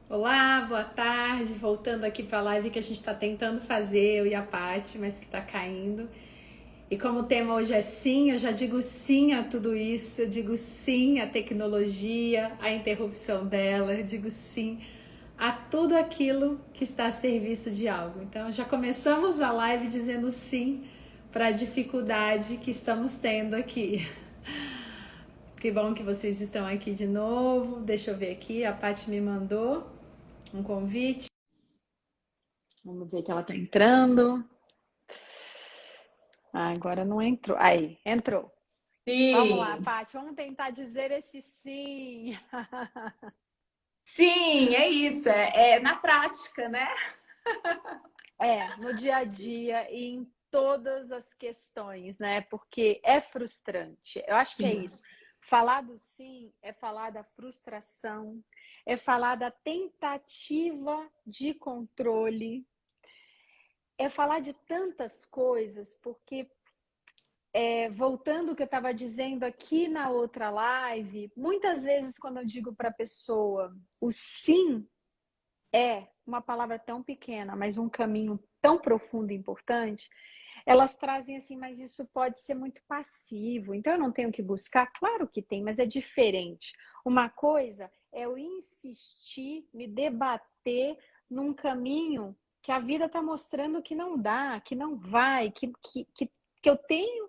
Olá, boa tarde. Voltando aqui para a live que a gente está tentando fazer, eu e a Paty, mas que está caindo. E como o tema hoje é sim, eu já digo sim a tudo isso, eu digo sim à tecnologia, à interrupção dela, eu digo sim a tudo aquilo que está a serviço de algo. Então já começamos a live dizendo sim para a dificuldade que estamos tendo aqui. Que bom que vocês estão aqui de novo. Deixa eu ver aqui, a Paty me mandou um convite. Vamos ver que ela tá entrando. Ah, agora não entrou. Aí, entrou. Vamos lá, Sim, Paty, vamos tentar dizer esse sim. sim, é isso, é na prática, né? No dia a dia e em todas as questões, né? Porque é frustrante. Eu acho que é Sim, isso. Falar do sim é falar da frustração, é falar da tentativa de controle, é falar de tantas coisas, porque voltando ao que eu estava dizendo aqui na outra live, muitas vezes quando eu digo para a pessoa o sim é uma palavra tão pequena, mas um caminho tão profundo e importante, elas trazem assim, mas isso pode ser muito passivo, então eu não tenho que buscar? Claro que tem, mas é diferente. Uma coisa é eu insistir, me debater num caminho que a vida está mostrando que não dá, que não vai, que eu tenho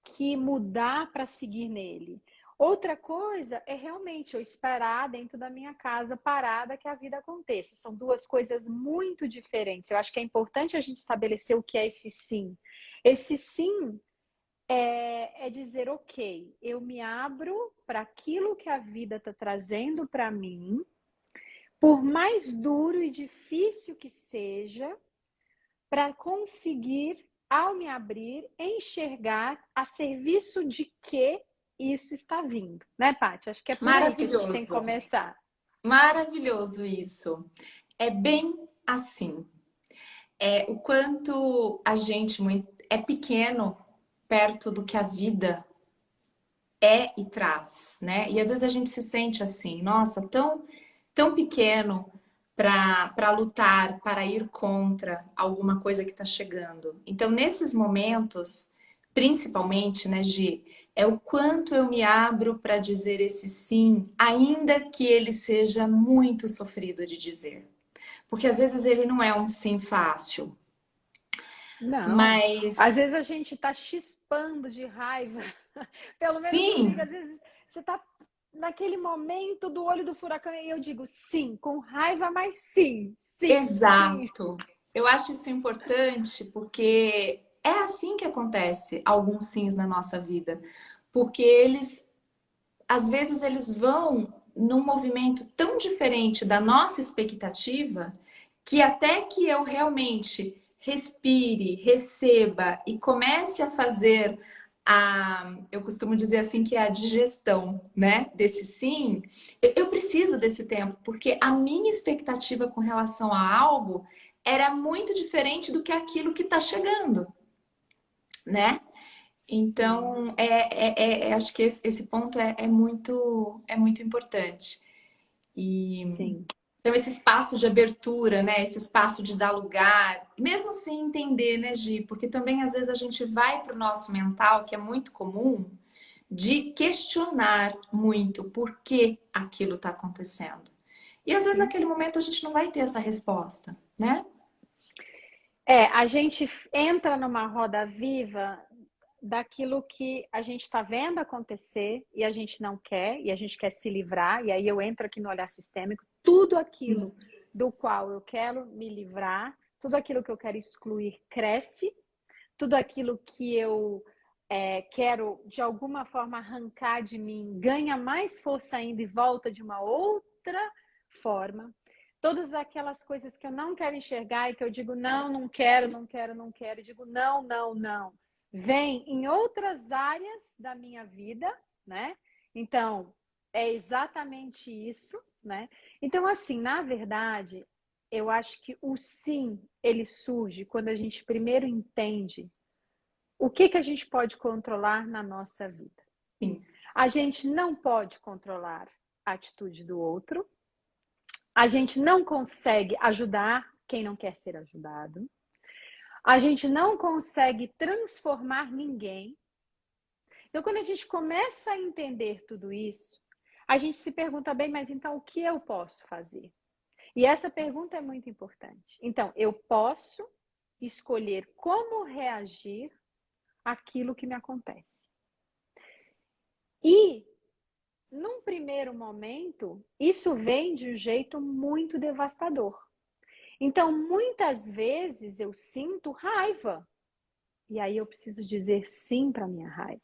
que mudar para seguir nele. Outra coisa é realmente eu esperar dentro da minha casa parada que a vida aconteça. São duas coisas muito diferentes. Eu acho que é importante a gente estabelecer o que é esse sim. Esse sim é dizer, ok, eu me abro para aquilo que a vida está trazendo para mim, por mais duro e difícil que seja, para conseguir, ao me abrir, enxergar a serviço de que isso está vindo, né, Paty? Acho que é por aí que a gente tem que maravilhoso, começar. maravilhoso isso. É bem assim. É o quanto a gente é pequeno perto do que a vida é e traz, né? E às vezes a gente se sente assim, nossa, tão pequeno para lutar, para ir contra alguma coisa que está chegando. Então, nesses momentos, principalmente, né, Gi, é o quanto eu me abro para dizer esse sim, ainda que ele seja muito sofrido de dizer. Porque às vezes ele não é um sim fácil, Não, às mas vezes a gente está chispando de raiva, pelo menos comigo, sim, às vezes você está naquele momento do olho do furacão e eu digo sim, com raiva, mas sim, sim, sim. exato. Eu acho isso importante porque é assim que acontece alguns sims na nossa vida. Porque eles, às vezes, eles vão num movimento tão diferente da nossa expectativa que até que eu realmente respire, receba e comece a fazer eu costumo dizer assim que é a digestão, né, desse sim, eu preciso desse tempo, porque a minha expectativa com relação a algo era muito diferente do que aquilo que está chegando, né? Sim, Então, acho que esse ponto é muito importante. E sim. então, esse espaço de abertura, né? Esse espaço de dar lugar, mesmo sem entender, né, Gi? Porque também às vezes a gente vai para o nosso mental, que é muito comum, de questionar muito por que aquilo está acontecendo. E às vezes Sim. naquele momento a gente não vai ter essa resposta, né? A gente entra numa roda viva daquilo que a gente está vendo acontecer e a gente não quer, e a gente quer se livrar, e aí eu entro aqui no olhar sistêmico, tudo aquilo do qual eu quero me livrar, tudo aquilo que eu quero excluir cresce, tudo aquilo que eu quero de alguma forma arrancar de mim ganha mais força ainda e volta de uma outra forma. Todas aquelas coisas que eu não quero enxergar e que eu digo não, não quero, não quero, não quero, e digo não, não, não, vem em outras áreas da minha vida, né? Então, é exatamente isso, né? Então, assim, na verdade, eu acho que o sim, ele surge quando a gente primeiro entende o que a gente pode controlar na nossa vida. Sim, A gente não pode controlar a atitude do outro, A gente não consegue ajudar quem não quer ser ajudado. A gente não consegue transformar ninguém. Então, quando a gente começa a entender tudo isso, a gente se pergunta bem, mas então o que eu posso fazer? E essa pergunta é muito importante. Então, eu posso escolher como reagir àquilo que me acontece. E, num primeiro momento, isso vem de um jeito muito devastador. Então, muitas vezes eu sinto raiva. E aí eu preciso dizer sim para minha raiva.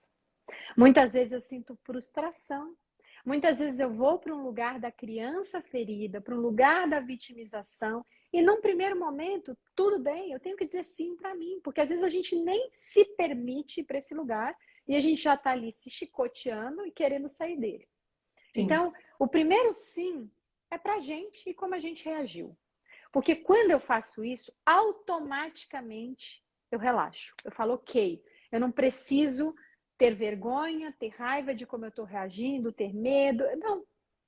Muitas vezes eu sinto frustração. Muitas vezes eu vou para um lugar da criança ferida, para um lugar da vitimização. E num primeiro momento, tudo bem, eu tenho que dizer sim para mim. Porque às vezes a gente nem se permite ir para esse lugar e a gente já está ali se chicoteando e querendo sair dele. Sim. Então, o primeiro sim é para a gente e como a gente reagiu. Porque quando eu faço isso, automaticamente eu relaxo. Eu falo, ok, eu não preciso ter vergonha, ter raiva de como eu estou reagindo, ter medo. Não,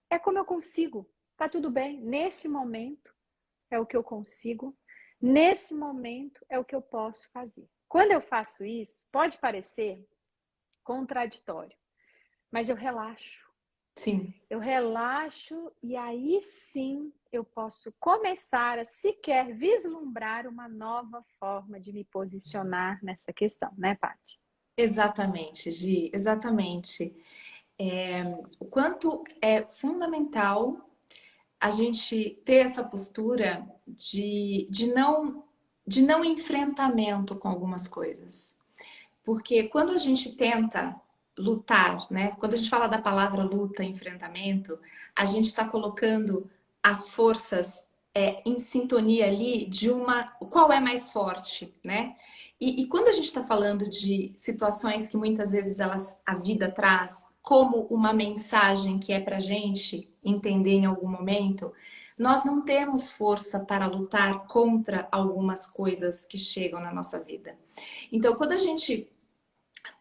é como eu consigo. Tá tudo bem. Nesse momento é o que eu consigo. Nesse momento é o que eu posso fazer. Quando eu faço isso, pode parecer contraditório, mas eu relaxo. Sim. Eu relaxo e aí sim eu posso começar a sequer vislumbrar uma nova forma de me posicionar nessa questão, né, Paty? Exatamente, Gi, exatamente. O quanto é fundamental a gente ter essa postura de não enfrentamento com algumas coisas. Porque quando a gente tenta lutar, né? Quando a gente fala da palavra luta, enfrentamento, a gente está colocando as forças em sintonia ali de uma qual é mais forte, né? E quando a gente está falando de situações que muitas vezes a vida traz como uma mensagem que é para gente entender em algum momento, nós não temos força para lutar contra algumas coisas que chegam na nossa vida. Então, quando a gente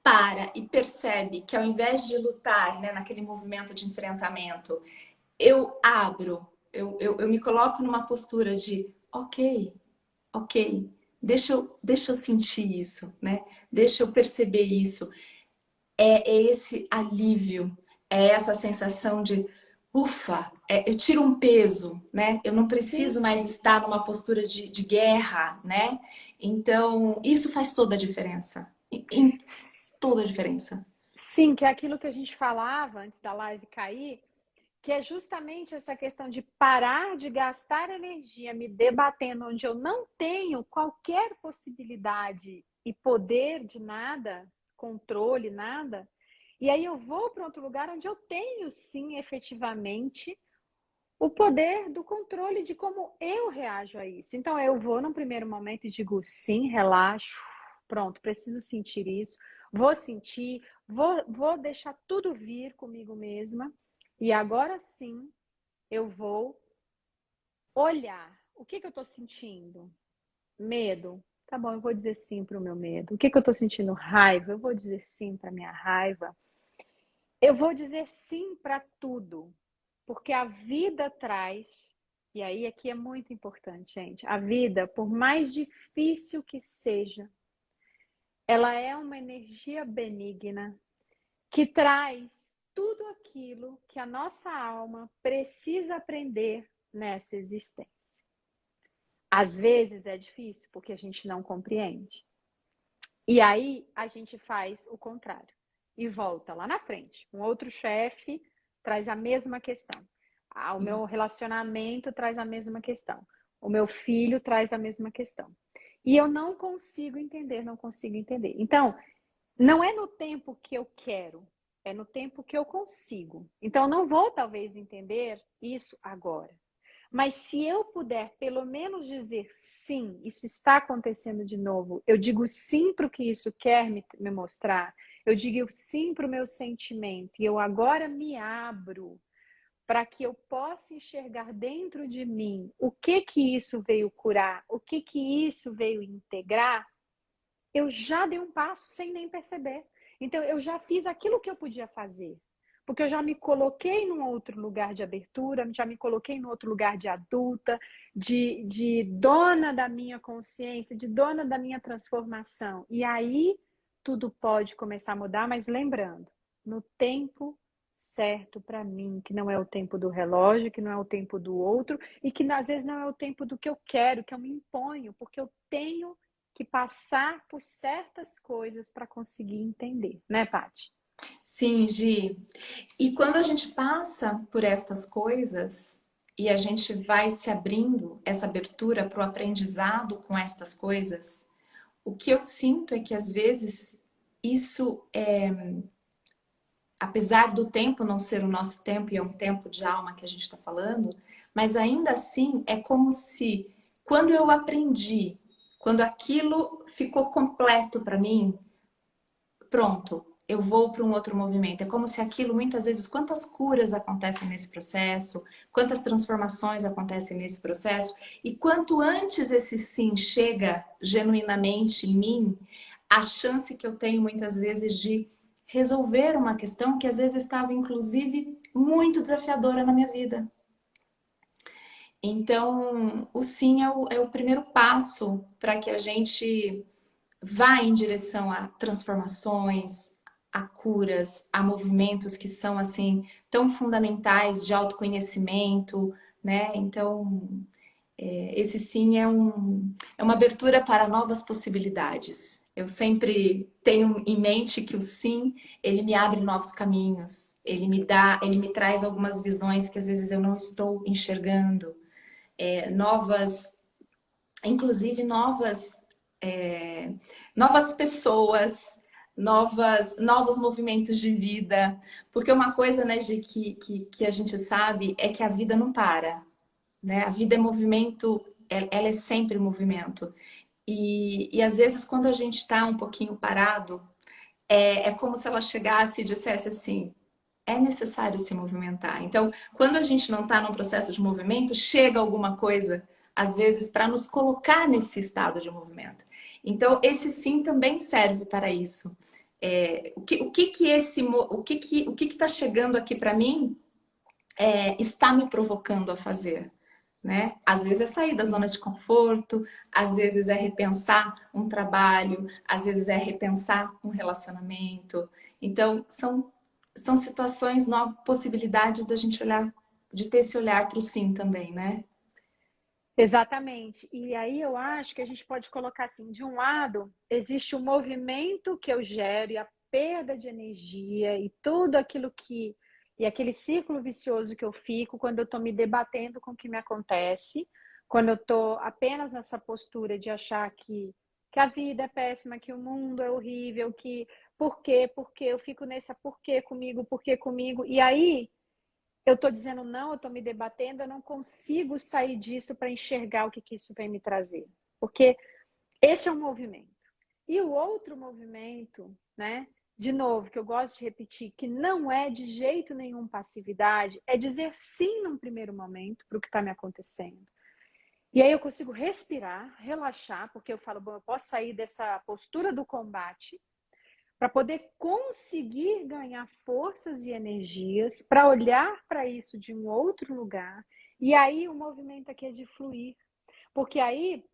para e percebe que ao invés de lutar, né, naquele movimento de enfrentamento, eu abro, eu me coloco numa postura de ok, ok, deixa eu sentir isso, né? Deixa eu perceber isso. É esse alívio, é essa sensação de ufa, eu tiro um peso, né? Eu não preciso Sim, mais estar numa postura de guerra, né? Então, isso faz toda a diferença. Toda a diferença. sim, que é aquilo que a gente falava antes da live cair, que é justamente essa questão de parar de gastar energia me debatendo onde eu não tenho qualquer possibilidade e poder de nada, controle, nada. E aí eu vou para outro lugar onde eu tenho sim efetivamente o poder do controle de como eu reajo a isso. Então eu vou num primeiro momento e digo sim, relaxo, pronto, preciso sentir isso, vou sentir, vou deixar tudo vir comigo mesma. E agora sim eu vou olhar. O que eu estou sentindo? Medo? Tá bom, eu vou dizer sim para o meu medo. O que eu estou sentindo? Raiva? Eu vou dizer sim para a minha raiva. Eu vou dizer sim para tudo, porque a vida traz, e aí aqui é muito importante, gente, a vida, por mais difícil que seja, ela é uma energia benigna que traz tudo aquilo que a nossa alma precisa aprender nessa existência. Às vezes é difícil porque a gente não compreende. E aí a gente faz o contrário e volta lá na frente. Um outro chefe traz a mesma questão. O meu relacionamento traz a mesma questão. O meu filho traz a mesma questão. E eu não consigo entender, não consigo entender. Então, não é no tempo que eu quero, é no tempo que eu consigo. Então, eu não vou talvez entender isso agora. Mas se eu puder pelo menos dizer sim, isso está acontecendo de novo, eu digo sim para o que isso quer me mostrar, eu digo sim para o meu sentimento, e eu agora me abro para que eu possa enxergar dentro de mim o que isso veio curar, o que isso veio integrar, eu já dei um passo sem nem perceber. Então, eu já fiz aquilo que eu podia fazer. porque eu já me coloquei num outro lugar de abertura, já me coloquei num outro lugar de adulta, de dona da minha consciência, de dona da minha transformação. E aí tudo pode começar a mudar, mas lembrando, no tempo certo para mim, que não é o tempo do relógio, que não é o tempo do outro, e que às vezes não é o tempo do que eu quero, que eu me imponho, porque eu tenho que passar por certas coisas para conseguir entender, né, Paty? Sim, Gi. E quando a gente passa por estas coisas e a gente vai se abrindo essa abertura para o aprendizado com estas coisas, o que eu sinto é que às vezes isso é, apesar do tempo não ser o nosso tempo e é um tempo de alma que a gente está falando, mas ainda assim é como se quando eu aprendi, quando aquilo ficou completo para mim, pronto, eu vou para um outro movimento. É como se aquilo, muitas vezes, quantas curas acontecem nesse processo, quantas transformações acontecem nesse processo, e quanto antes esse sim chega genuinamente em mim, a chance que eu tenho muitas vezes de resolver uma questão que às vezes estava, inclusive, muito desafiadora na minha vida. Então, o sim é o primeiro passo para que a gente vai em direção a transformações, a curas, a movimentos que são assim tão fundamentais de autoconhecimento, né? Então, esse sim é uma abertura para novas possibilidades. Eu sempre tenho em mente que o sim, ele me abre novos caminhos, ele me traz algumas visões que às vezes eu não estou enxergando, novas, inclusive novas pessoas, novos movimentos de vida. Porque uma coisa, né, Gi, que a gente sabe é que a vida não para, né? A vida é movimento, ela é sempre movimento. E às vezes, quando a gente está um pouquinho parado, é como se ela chegasse e dissesse assim: é necessário se movimentar. Então, quando a gente não está num processo de movimento, chega alguma coisa, às vezes, para nos colocar nesse estado de movimento. Então, esse sim também serve para isso. O que está chegando aqui para mim está me provocando a fazer, né? Às vezes é sair da zona Sim. de conforto, às vezes é repensar um trabalho, às vezes é repensar um relacionamento. Então, são situações, novas possibilidades da gente olhar, de ter esse olhar para o sim também, né? Exatamente. E aí eu acho que a gente pode colocar assim, de um lado, existe o movimento que eu gero e a perda de energia e tudo aquilo que e aquele círculo vicioso que eu fico quando eu estou me debatendo com o que me acontece, quando eu estou apenas nessa postura de achar que a vida é péssima, que o mundo é horrível, que por quê? Porque eu fico nessa por quê comigo? E aí eu estou dizendo não, eu estou me debatendo, eu não consigo sair disso para enxergar o que, que isso vem me trazer. Porque esse é um movimento. E o outro movimento, né? De novo, que eu gosto de repetir, que não é de jeito nenhum passividade, é dizer sim num primeiro momento para o que está me acontecendo. E aí eu consigo respirar, relaxar, porque eu falo, bom, eu posso sair dessa postura do combate para poder conseguir ganhar forças e energias para olhar para isso de um outro lugar. E aí o movimento aqui é de fluir. Porque aí,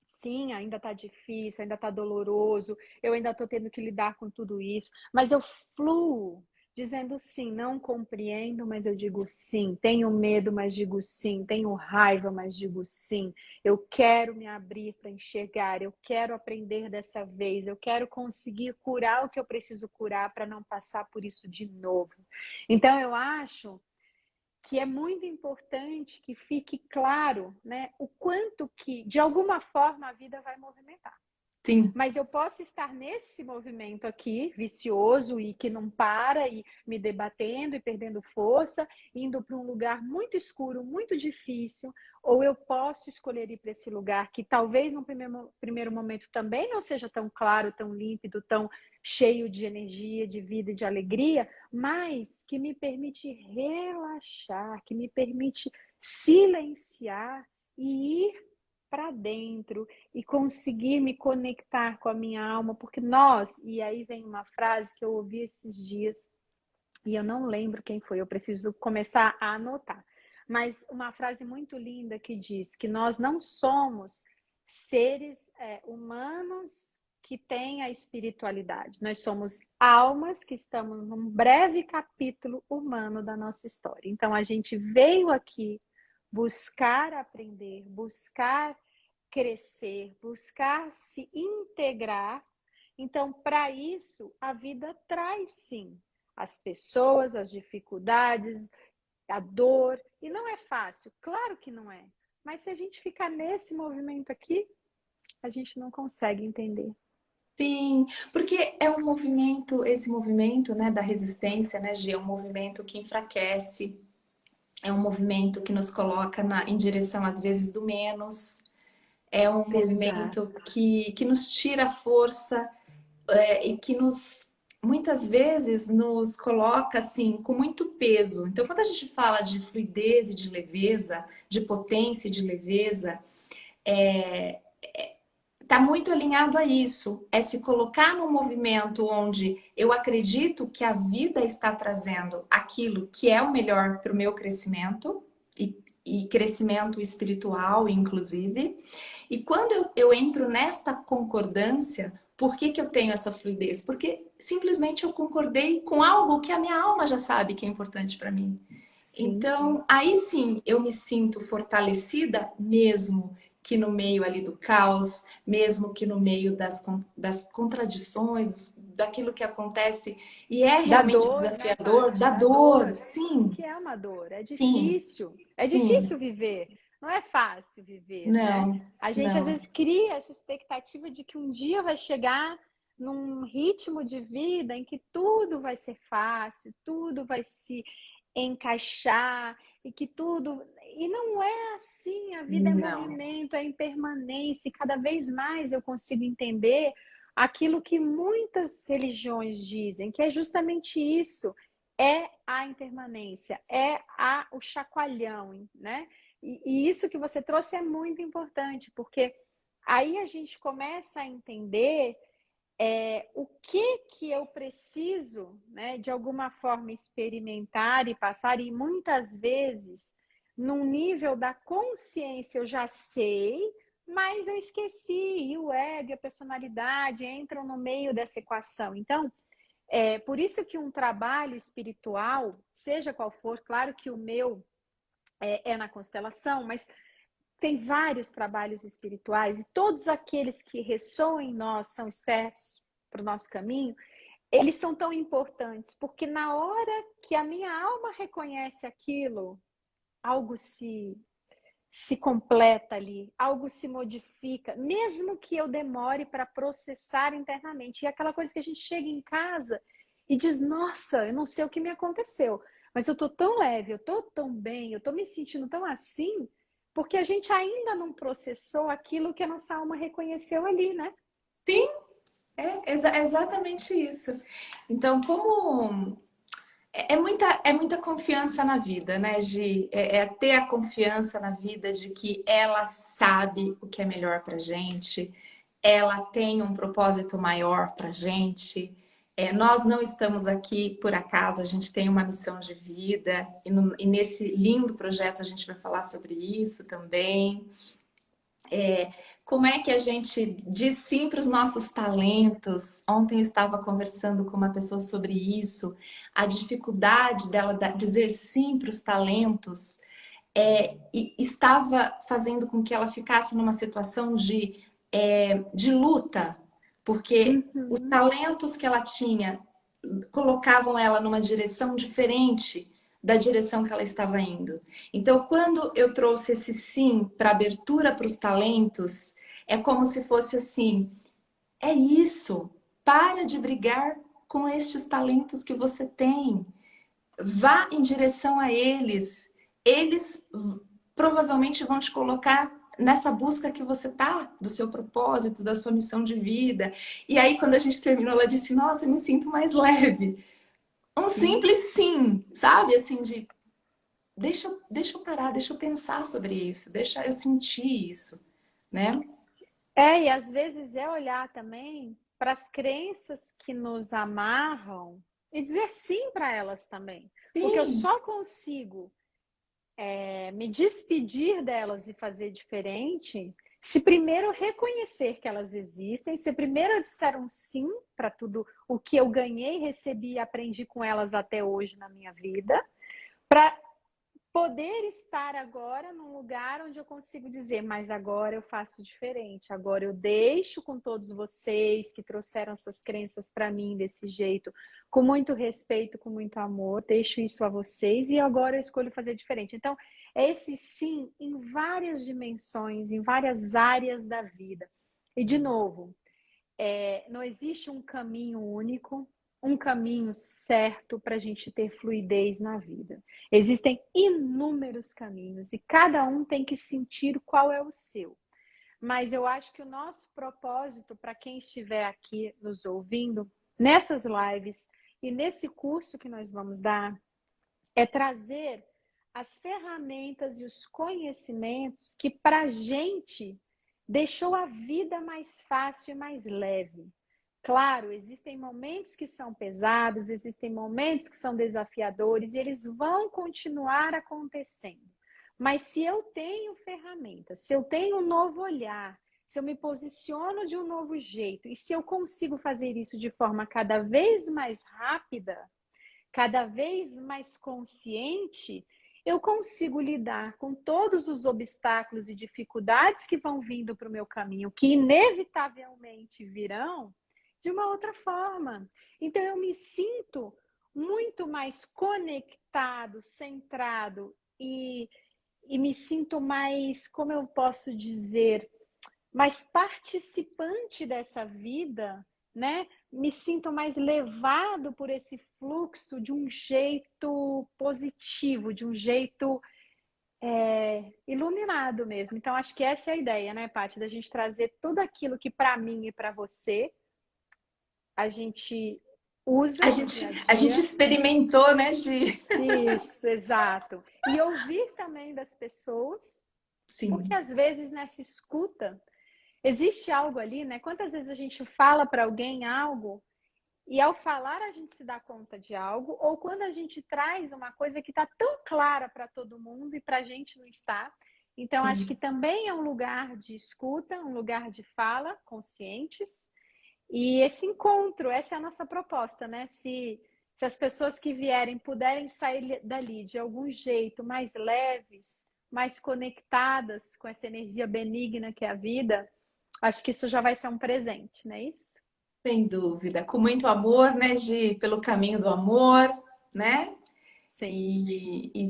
sim, ainda está difícil, ainda está doloroso, eu ainda estou tendo que lidar com tudo isso, mas eu fluo dizendo sim, não compreendo, mas eu digo sim, tenho medo, mas digo sim, tenho raiva, mas digo sim, eu quero me abrir para enxergar, eu quero aprender dessa vez, eu quero conseguir curar o que eu preciso curar para não passar por isso de novo. Então eu acho que é muito importante que fique claro, né, o quanto que, de alguma forma, a vida vai movimentar. Sim. Mas eu posso estar nesse movimento aqui, vicioso e que não para, e me debatendo e perdendo força, indo para um lugar muito escuro, muito difícil, ou eu posso escolher ir para esse lugar que talvez no primeiro momento também não seja tão claro, tão límpido, tão cheio de energia, de vida e de alegria, mas que me permite relaxar, que me permite silenciar e ir para dentro e conseguir me conectar com a minha alma, porque nós, e aí vem uma frase que eu ouvi esses dias, e eu não lembro quem foi, eu preciso começar a anotar. Mas uma frase muito linda que diz que nós não somos seres humanos que têm a espiritualidade. Nós somos almas que estamos num breve capítulo humano da nossa história. Então a gente veio aqui buscar aprender, buscar crescer, buscar se integrar. Então, para isso, a vida traz sim as pessoas, as dificuldades, a dor. E não é fácil, claro que não é. Mas se a gente ficar nesse movimento aqui, a gente não consegue entender. Sim, porque é um movimento, esse movimento, né, da resistência, né, Gi, é um movimento que enfraquece, é um movimento que nos coloca em direção, às vezes, do menos, é um Exato. movimento que nos tira a força, e que muitas vezes, nos coloca, assim, com muito peso. Então, quando a gente fala de fluidez e de leveza, de potência e de leveza, está muito alinhado a isso. É se colocar num movimento onde eu acredito que a vida está trazendo aquilo que é o melhor para o meu crescimento, e crescimento espiritual, inclusive. E quando eu entro nesta concordância, por que que eu tenho essa fluidez? Porque simplesmente eu concordei com algo que a minha alma já sabe que é importante para mim. Sim, Então, aí sim eu me sinto fortalecida, mesmo que no meio ali do caos, mesmo que no meio das contradições, daquilo que acontece e é da realmente dor, né, desafiador, Paty? da Da dor, dor. sim, Que é uma dor, é sim, difícil. É sim, difícil viver. Não é fácil viver, né? não, A gente às não, vezes cria essa expectativa de que um dia vai chegar num ritmo de vida em que tudo vai ser fácil, tudo vai se encaixar e que tudo. E não é assim, a vida é não, movimento, é impermanência, e cada vez mais eu consigo entender aquilo que muitas religiões dizem, que é justamente isso, é a impermanência, é o chacoalhão, né? E isso que você trouxe é muito importante, porque aí a gente começa a entender o que eu preciso, né, de alguma forma experimentar e passar, e muitas vezes, num nível da consciência, eu já sei, mas eu esqueci, e o ego e a personalidade entram no meio dessa equação. Então, por isso que um trabalho espiritual, seja qual for, claro que o meu é na constelação, mas tem vários trabalhos espirituais e todos aqueles que ressoam em nós são certos para o nosso caminho, eles são tão importantes, porque na hora que a minha alma reconhece aquilo, algo se completa ali, algo se modifica, mesmo que eu demore para processar internamente. E é aquela coisa que a gente chega em casa e diz: Nossa, eu não sei o que me aconteceu, mas eu tô tão leve, eu tô tão bem, eu tô me sentindo tão assim, porque a gente ainda não processou aquilo que a nossa alma reconheceu ali, né? sim, é exatamente isso. Então, como é muita confiança na vida, né, Gi? É ter a confiança na vida de que ela sabe o que é melhor pra gente, ela tem um propósito maior pra gente. Nós não estamos aqui por acaso, a gente tem uma missão de vida, e nesse lindo projeto a gente vai falar sobre isso também. Como é que a gente diz sim para os nossos talentos? Ontem eu estava conversando com uma pessoa sobre isso, a dificuldade dela dizer sim para os talentos, e estava fazendo com que ela ficasse numa situação de luta, porque os Uhum. talentos que ela tinha colocavam ela numa direção diferente da direção que ela estava indo. Então, quando eu trouxe esse sim para abertura para os talentos, é como se fosse assim: é isso, para de brigar com estes talentos que você tem. Vá em direção a eles. Eles provavelmente vão te colocar nessa busca que você tá, do seu propósito, da sua missão de vida. E aí, quando a gente terminou, ela disse: Nossa, eu me sinto mais leve. Um Sim. simples sim, sabe? Assim, de deixa eu parar, deixa eu pensar sobre isso, deixa eu sentir isso, né? E às vezes é olhar também para as crenças que nos amarram e dizer sim para elas também. Porque eu Sim, só consigo me despedir delas e fazer diferente se primeiro eu reconhecer que elas existem, se primeiro eu disser um sim para tudo o que eu ganhei, recebi e aprendi com elas até hoje na minha vida, para poder estar agora num lugar onde eu consigo dizer, mas agora eu faço diferente, agora eu deixo com todos vocês que trouxeram essas crenças para mim desse jeito, com muito respeito, com muito amor, deixo isso a vocês e agora eu escolho fazer diferente. Então, é esse sim em várias dimensões, em várias áreas da vida. E, de novo, não existe um caminho único, um caminho certo para a gente ter fluidez na vida. Existem inúmeros caminhos e cada um tem que sentir qual é o seu. Mas eu acho que o nosso propósito, para quem estiver aqui nos ouvindo, nessas lives e nesse curso que nós vamos dar, é trazer as ferramentas e os conhecimentos que para a gente deixou a vida mais fácil e mais leve. Claro, existem momentos que são pesados, existem momentos que são desafiadores e eles vão continuar acontecendo. Mas se eu tenho ferramentas, se eu tenho um novo olhar, se eu me posiciono de um novo jeito e se eu consigo fazer isso de forma cada vez mais rápida, cada vez mais consciente, eu consigo lidar com todos os obstáculos e dificuldades que vão vindo para o meu caminho, que inevitavelmente virão, de uma outra forma. Então, eu me sinto muito mais conectado, centrado e me sinto mais, como eu posso dizer, mais participante dessa vida, né? Me sinto mais levado por esse fluxo de um jeito positivo, de um jeito iluminado mesmo. Então, acho que essa é a ideia, né, Paty? Da gente trazer tudo aquilo que para mim e para você a gente usa no dia a a gente dia. experimentou, né, Gi? Isso, exato. E ouvir também das pessoas, porque Sim. às vezes nessa escuta existe algo ali, né? Quantas vezes a gente fala para alguém algo e ao falar a gente se dá conta de algo, ou quando a gente traz uma coisa que está tão clara para todo mundo e para a gente não está. Então, acho que Sim. também é um lugar de escuta, um lugar de fala, conscientes. E esse encontro, essa é a nossa proposta, né? Se as pessoas que vierem puderem sair dali de algum jeito mais leves, mais conectadas com essa energia benigna que é a vida, acho que isso já vai ser um presente, não é isso? Sem dúvida. Com muito amor, né, Gi? Pelo caminho do amor, né? Sim,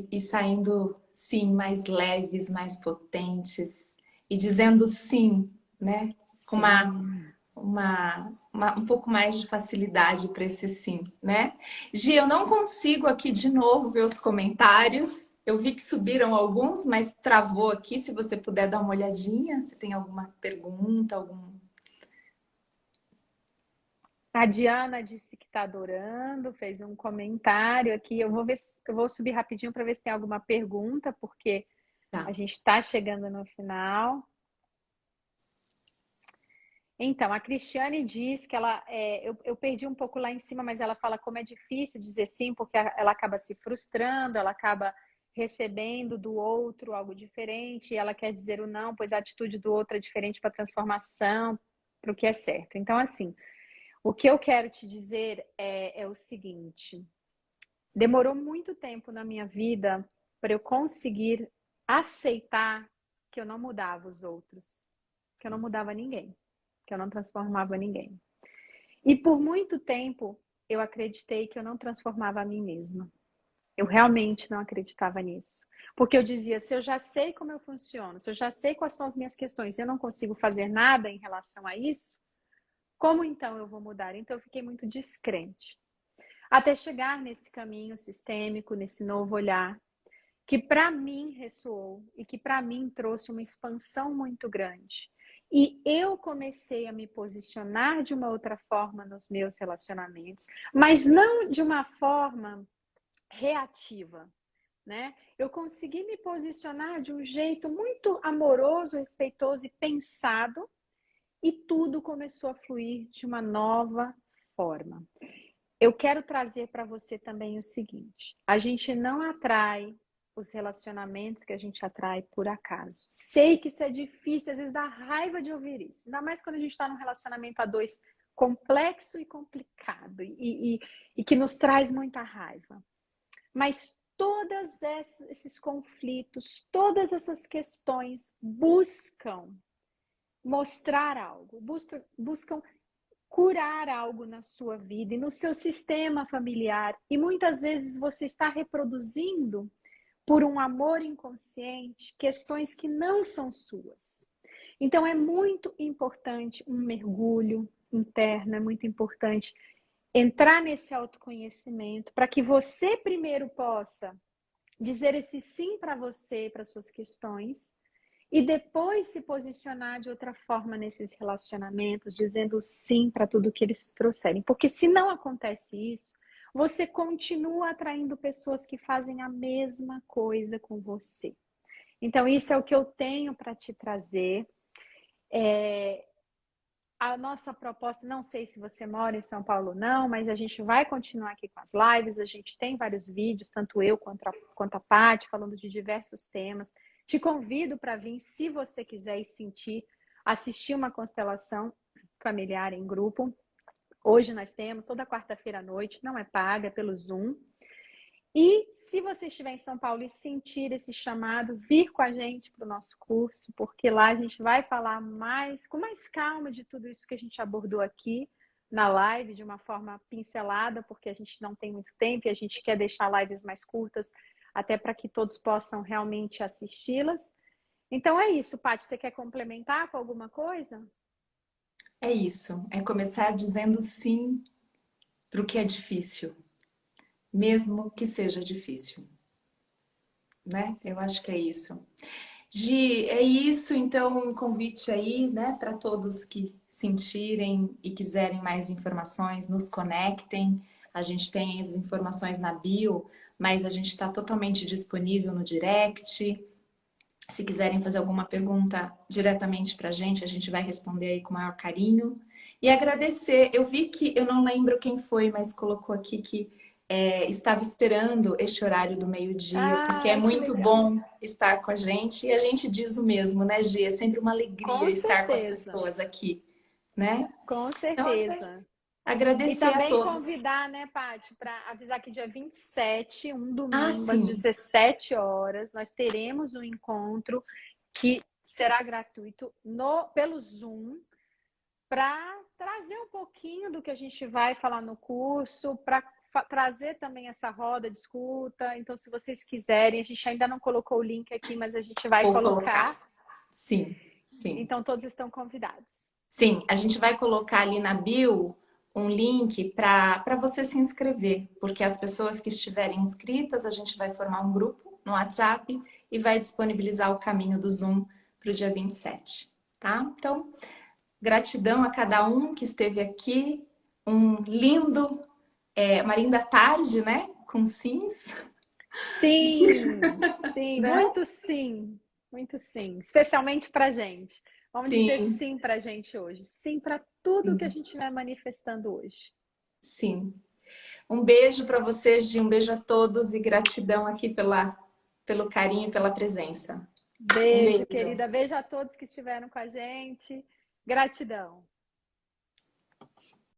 E saindo, sim, mais leves, mais potentes. E dizendo sim, né? Com sim. um pouco mais de facilidade para esse sim, né? Gi, eu não consigo aqui de novo ver os comentários. Eu vi que subiram alguns, mas travou aqui. Se você puder dar uma olhadinha, se tem alguma pergunta, algum. A Diana disse que está adorando, fez um comentário aqui. Eu vou ver eu vou subir rapidinho para ver se tem alguma pergunta, porque a Tá. gente está chegando no final. Então, a Cristiane diz que eu perdi um pouco lá em cima, mas ela fala como é difícil dizer sim, porque ela acaba se frustrando, ela acaba recebendo do outro algo diferente, e ela quer dizer o não, pois a atitude do outro é diferente para a transformação, para o que é certo. Então, assim, o que eu quero te dizer é o seguinte: demorou muito tempo na minha vida para eu conseguir aceitar que eu não mudava os outros, que eu não mudava ninguém, que eu não transformava ninguém. E por muito tempo eu acreditei que eu não transformava a mim mesma. Eu realmente não acreditava nisso. Porque eu dizia, se eu já sei como eu funciono, se eu já sei quais são as minhas questões, e eu não consigo fazer nada em relação a isso, como então eu vou mudar? Então eu fiquei muito descrente. Até chegar nesse caminho sistêmico, nesse novo olhar, que para mim ressoou e que para mim trouxe uma expansão muito grande. E eu comecei a me posicionar de uma outra forma nos meus relacionamentos, mas não de uma forma reativa, né? Eu consegui me posicionar de um jeito muito amoroso, respeitoso e pensado, e tudo começou a fluir de uma nova forma. eu quero trazer para você também o seguinte: a gente não atrai os relacionamentos que a gente atrai por acaso. Sei que isso é difícil, às vezes dá raiva de ouvir isso, ainda mais quando a gente está num relacionamento a dois complexo e complicado e que nos traz muita raiva. Mas todos esses conflitos, todas essas questões buscam mostrar algo, buscam curar algo na sua vida e no seu sistema familiar. E muitas vezes você está reproduzindo, por um amor inconsciente, questões que não são suas. Então é muito importante um mergulho interno, é muito importante entrar nesse autoconhecimento para que você primeiro possa dizer esse sim para você, para suas questões, e depois se posicionar de outra forma nesses relacionamentos, dizendo sim para tudo que eles trouxerem. Porque se não acontece isso, você continua atraindo pessoas que fazem a mesma coisa com você. Então, isso é o que eu tenho para te trazer. A nossa proposta, não sei se você mora em São Paulo ou não, mas a gente vai continuar aqui com as lives, a gente tem vários vídeos, tanto eu quanto a Paty, falando de diversos temas. Te convido para vir, se você quiser e sentir, assistir uma constelação familiar em grupo. Hoje nós temos, toda quarta-feira à noite, não é paga, é pelo Zoom. E se você estiver em São Paulo e sentir esse chamado, vir com a gente para o nosso curso, porque lá a gente vai falar com mais calma de tudo isso que a gente abordou aqui na live, de uma forma pincelada, porque a gente não tem muito tempo e a gente quer deixar lives mais curtas, até para que todos possam realmente assisti-las. Então é isso, Paty, você quer complementar com alguma coisa? É isso, é começar dizendo sim para o que é difícil, mesmo que seja difícil, né? Eu acho que é isso. Gi, é isso, então, um convite aí, né, para todos que sentirem e quiserem mais informações, nos conectem. A gente tem as informações na bio, mas a gente está totalmente disponível no direct. Se quiserem fazer alguma pergunta diretamente para a gente vai responder aí com o maior carinho. E agradecer, eu vi que, eu não lembro quem foi, mas colocou aqui que estava esperando este horário do meio-dia, porque é Ah, que muito legal. bom estar com a gente. E a gente diz o mesmo, né, Gi? É sempre uma alegria Com estar com as certeza, pessoas aqui, né? com Então, certeza. E agradecer a também todos. convidar, né, Paty, para avisar que dia 27, um Ah, domingo, às sim, 17 horas, nós teremos um encontro que será gratuito pelo Zoom, para trazer um pouquinho do que a gente vai falar no curso, para trazer também essa roda de escuta. Então, se vocês quiserem, a gente ainda não colocou o link aqui, mas a gente vai vou colocar. colocar. Sim, sim. Então, todos estão convidados. Sim, a gente vai colocar ali na bio um link para você se inscrever, porque as pessoas que estiverem inscritas, a gente vai formar um grupo no WhatsApp e vai disponibilizar o caminho do Zoom para o dia 27, tá? Então, gratidão a cada um que esteve aqui, uma linda tarde, né? Com sims, Sim, sim, né? muito sim, muito sim. Especialmente para gente. Vamos dizer Sim, sim para a gente hoje. Sim para tudo que a sim, gente vai manifestando hoje. sim. Um beijo para vocês, Gi, um beijo a todos e gratidão aqui pelo carinho e pela presença. Um Beijo, beijo. querida. Beijo a todos que estiveram com a gente. Gratidão.